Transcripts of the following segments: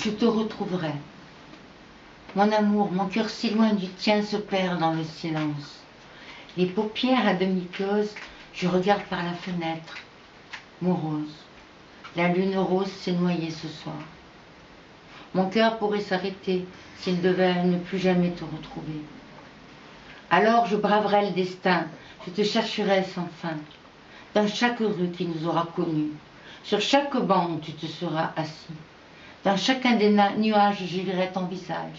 je te retrouverai. Mon amour, mon cœur si loin du tien se perd dans le silence. Les paupières à demi closes, je regarde par la fenêtre. Morose, la lune rose s'est noyée ce soir. Mon cœur pourrait s'arrêter s'il devait ne plus jamais te retrouver. Alors je braverai le destin, je te chercherai sans fin, dans chaque rue qui nous aura connus, sur chaque banc où tu te seras assis, dans chacun des nuages j'y verrai ton visage.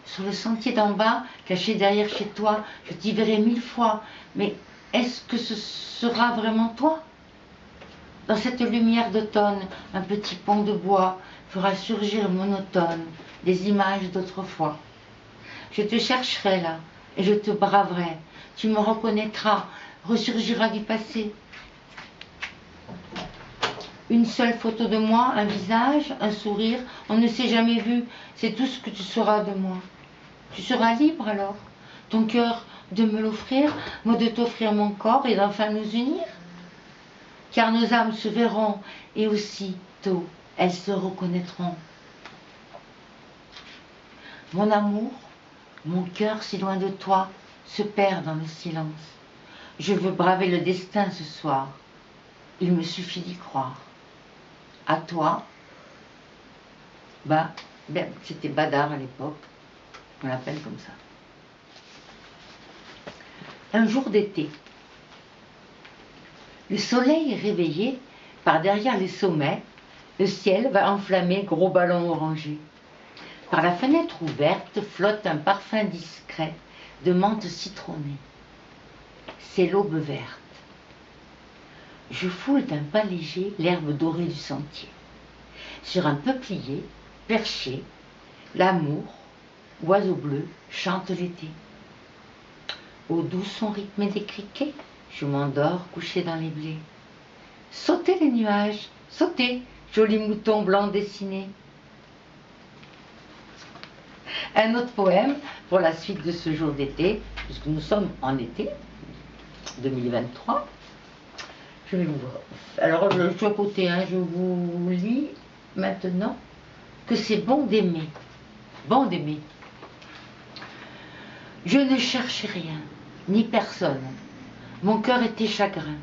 Sur le sentier d'en bas, caché derrière chez toi, je t'y verrai 1000 fois, mais est-ce que ce sera vraiment toi? Dans cette lumière d'automne, un petit pont de bois fera surgir monotone des images d'autrefois. Je te chercherai là, et je te braverai. Tu me reconnaîtras, ressurgira du passé. Une seule photo de moi, un visage, un sourire, on ne s'est jamais vu, c'est tout ce que tu seras de moi. Tu seras libre alors, ton cœur de me l'offrir, moi de t'offrir mon corps et d'enfin nous unir. Car nos âmes se verront et aussitôt elles se reconnaîtront. Mon amour, mon cœur si loin de toi se perd dans le silence. Je veux braver le destin ce soir. Il me suffit d'y croire. À toi, c'était Badar à l'époque, on l'appelle comme ça. Un jour d'été, le soleil réveillé par derrière les sommets, le ciel va enflammer gros ballon orangé. Par la fenêtre ouverte flotte un parfum discret de menthe citronnée. C'est l'aube verte. Je foule d'un pas léger l'herbe dorée du sentier. Sur un peuplier, perché, l'amour, oiseau bleu, chante l'été. Au doux son rythmé des criquets, je m'endors couché dans les blés. Sautez les nuages, sautez, jolis moutons blancs dessinés. Un autre poème pour la suite de ce jour d'été, puisque nous sommes en été 2023. Je vais l'ouvrir. Alors, je suis à côté, je vous lis maintenant que c'est bon d'aimer. Bon d'aimer. Je ne cherchais rien, ni personne. Mon cœur était chagrin.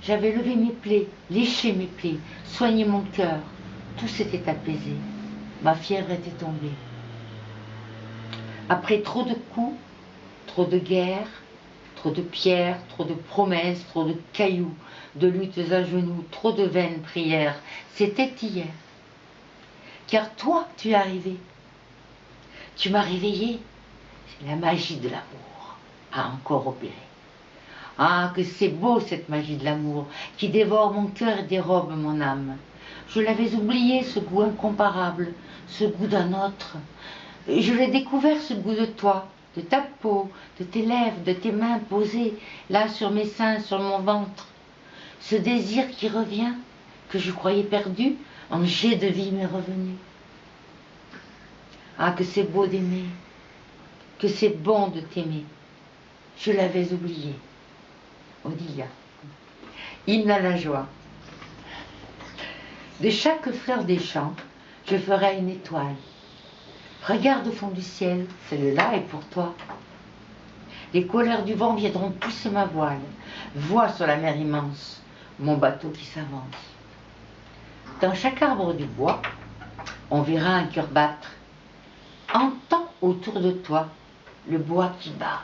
J'avais levé mes plaies, léché mes plaies, soigné mon cœur. Tout s'était apaisé. Ma fièvre était tombée. Après trop de coups, trop de guerres, trop de pierres, trop de promesses, trop de cailloux, de luttes à genoux, trop de vaines prières, c'était hier. Car toi, tu es arrivé. Tu m'as réveillé. La magie de l'amour a encore opéré. Ah, que c'est beau cette magie de l'amour qui dévore mon cœur et dérobe mon âme. Je l'avais oublié, ce goût incomparable, ce goût d'un autre. Je l'ai découvert, ce goût de toi, de ta peau, de tes lèvres, de tes mains posées là sur mes seins, sur mon ventre. Ce désir qui revient, que je croyais perdu, en jet de vie m'est revenu. Ah, que c'est beau d'aimer, que c'est bon de t'aimer. Je l'avais oublié. Odilia. Hymne à la joie. De chaque fleur des champs, je ferai une étoile. Regarde au fond du ciel, celle-là est pour toi. Les couleurs du vent viendront pousser ma voile. Vois sur la mer immense mon bateau qui s'avance. Dans chaque arbre du bois, on verra un cœur battre. Entends autour de toi le bois qui bat,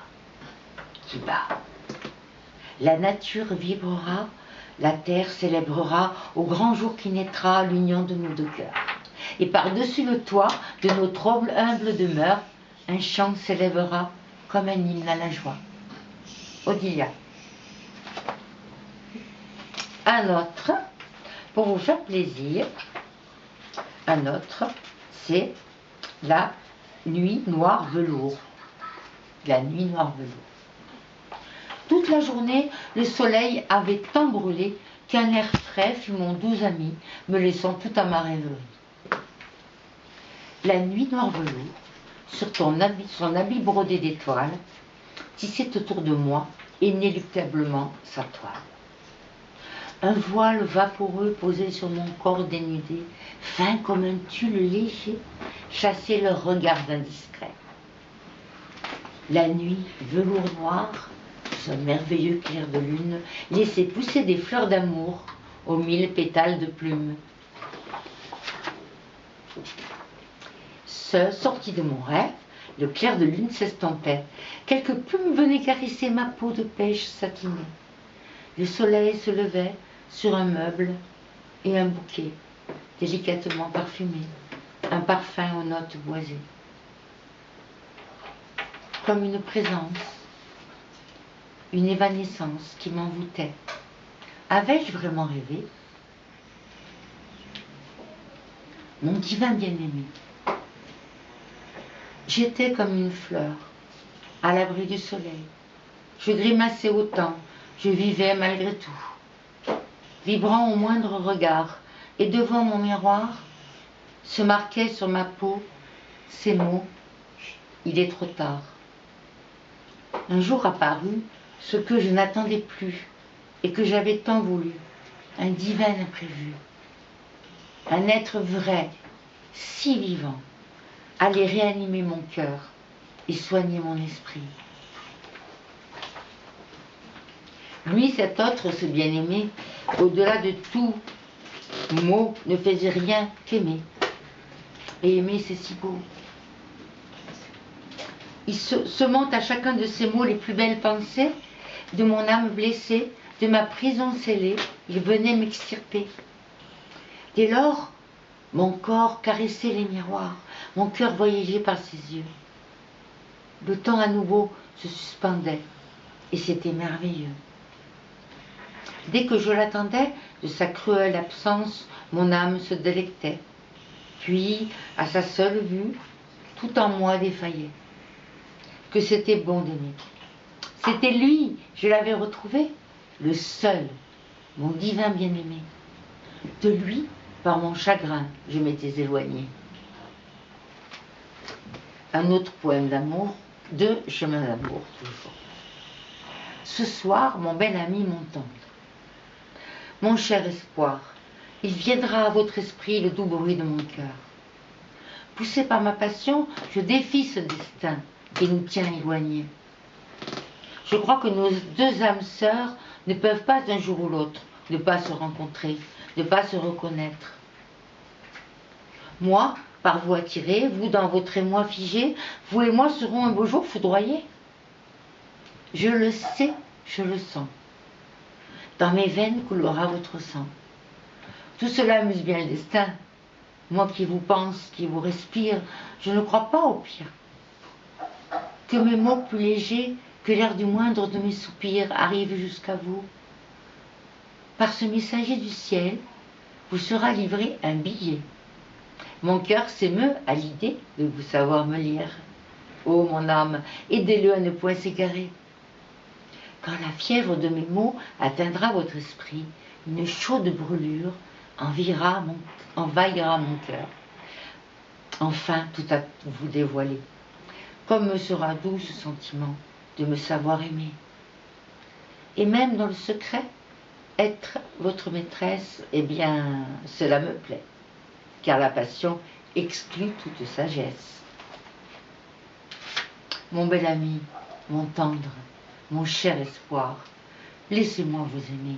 qui bat. La nature vibrera, la terre célébrera au grand jour qui naîtra l'union de nos deux cœurs. Et par-dessus le toit de notre humble demeure, un chant s'élèvera comme un hymne à la joie. Odilia. Un autre, pour vous faire plaisir, un autre, c'est la nuit noire velours. La nuit noire velours. Toute la journée, le soleil avait tant brûlé qu'un air frais fut mon doux ami, me laissant tout à ma rêverie. La nuit noire velours, sur son habit brodé d'étoiles, tissait autour de moi inéluctablement sa toile. Un voile vaporeux posé sur mon corps dénudé, fin comme un tulle léger, chassait leurs regards indiscrets. La nuit, velours noir, sous un merveilleux clair de lune, laissait pousser des fleurs d'amour aux 1000 pétales de plumes. Sorti de mon rêve, le clair de lune s'estompait. Quelques plumes venaient caresser ma peau de pêche satinée. Le soleil se levait sur un meuble et un bouquet, délicatement parfumé, un parfum aux notes boisées. Comme une présence, une évanescence qui m'envoûtait. Avais-je vraiment rêvé? Mon divin bien-aimé, j'étais comme une fleur, à l'abri du soleil. Je grimaçais autant, je vivais malgré tout. Vibrant au moindre regard, et devant mon miroir, se marquaient sur ma peau ces mots, il est trop tard. Un jour apparut ce que je n'attendais plus et que j'avais tant voulu, un divin imprévu, un être vrai, si vivant, allait réanimer mon cœur et soigner mon esprit. Lui, cet autre, ce bien-aimé, au-delà de tout mot, ne faisait rien qu'aimer. Et aimer, c'est si beau. Il semant à chacun de ces mots les plus belles pensées de mon âme blessée, de ma prison scellée, il venait m'extirper. Dès lors, mon corps caressait les miroirs, mon cœur voyageait par ses yeux. Le temps à nouveau se suspendait, et c'était merveilleux. Dès que je l'attendais, de sa cruelle absence, mon âme se délectait. Puis, à sa seule vue, tout en moi défaillait. Que c'était bon d'aimer. C'était lui, je l'avais retrouvé, le seul, mon divin bien-aimé. De lui, par mon chagrin, je m'étais éloignée. Un autre poème d'amour, 2 chemins d'amour, toujours. Ce soir, mon bel ami m'entend. Mon cher espoir, il viendra à votre esprit le doux bruit de mon cœur. Poussé par ma passion, je défie ce destin qui nous tient éloignés. Je crois que nos 2 âmes sœurs ne peuvent pas d'un jour ou l'autre ne pas se rencontrer, ne pas se reconnaître. Moi, par vous attiré, vous dans votre émoi figé, vous et moi serons un beau jour foudroyés. Je le sais, je le sens. Dans mes veines coulera votre sang. Tout cela amuse bien le destin. Moi qui vous pense, qui vous respire, je ne crois pas au pire. Que mes mots plus légers, que l'air du moindre de mes soupirs arrivent jusqu'à vous. Par ce messager du ciel, vous sera livré un billet. Mon cœur s'émeut à l'idée de vous savoir me lire. Ô mon âme, aidez-le à ne point s'égarer. Quand la fièvre de mes mots atteindra votre esprit, une chaude brûlure envahira mon cœur. Enfin, tout à vous dévoiler. Comme me sera doux ce sentiment de me savoir aimer. Et même dans le secret, être votre maîtresse, eh bien, cela me plaît, car la passion exclut toute sagesse. Mon bel ami, mon tendre, mon cher espoir, laissez-moi vous aimer.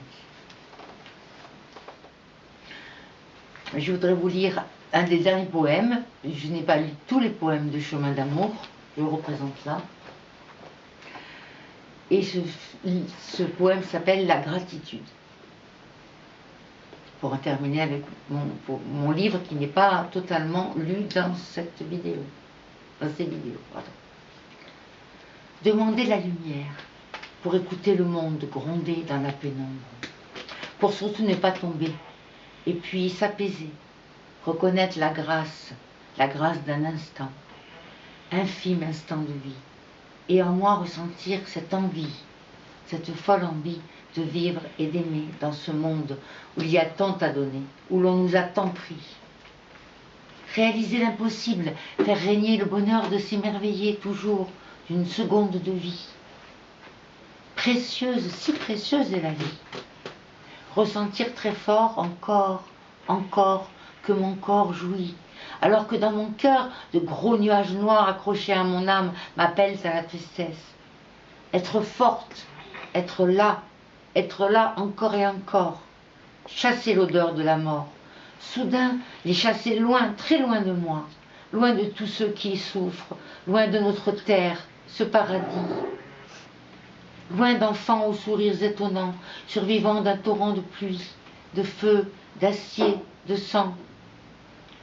Je voudrais vous lire un des derniers poèmes. Je n'ai pas lu tous les poèmes de Chemin d'amour, je le représente là. Et ce poème s'appelle « La gratitude ». Pour en terminer avec mon livre qui n'est pas totalement lu dans cette vidéo. Dans ces vidéos, pardon. Demander la lumière pour écouter le monde gronder dans la pénombre. Pour surtout ne pas tomber. Et puis s'apaiser. Reconnaître la grâce d'un instant. Infime instant de vie. Et en moi ressentir cette envie, cette folle envie de vivre et d'aimer dans ce monde où il y a tant à donner, où l'on nous a tant pris. Réaliser l'impossible, faire régner le bonheur de s'émerveiller toujours d'une seconde de vie. Précieuse, si précieuse est la vie. ressentir très fort encore, que mon corps jouit, alors que dans mon cœur, de gros nuages noirs accrochés à mon âme m'appellent à la tristesse. Être forte, être là encore et encore, chasser l'odeur de la mort, soudain les chasser loin, très loin de moi, loin de tous ceux qui y souffrent, loin de notre terre, ce paradis, loin d'enfants aux sourires étonnants, survivants d'un torrent de pluie, de feu, d'acier, de sang.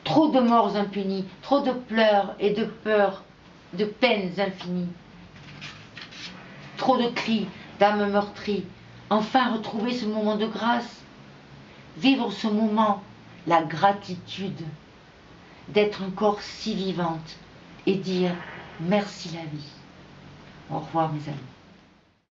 Trop de morts impunies, trop de pleurs et de peurs, de peines infinies. Trop de cris d'âmes meurtries. Enfin retrouver ce moment de grâce. Vivre ce moment, la gratitude d'être encore si vivante et dire merci la vie. Au revoir mes amis.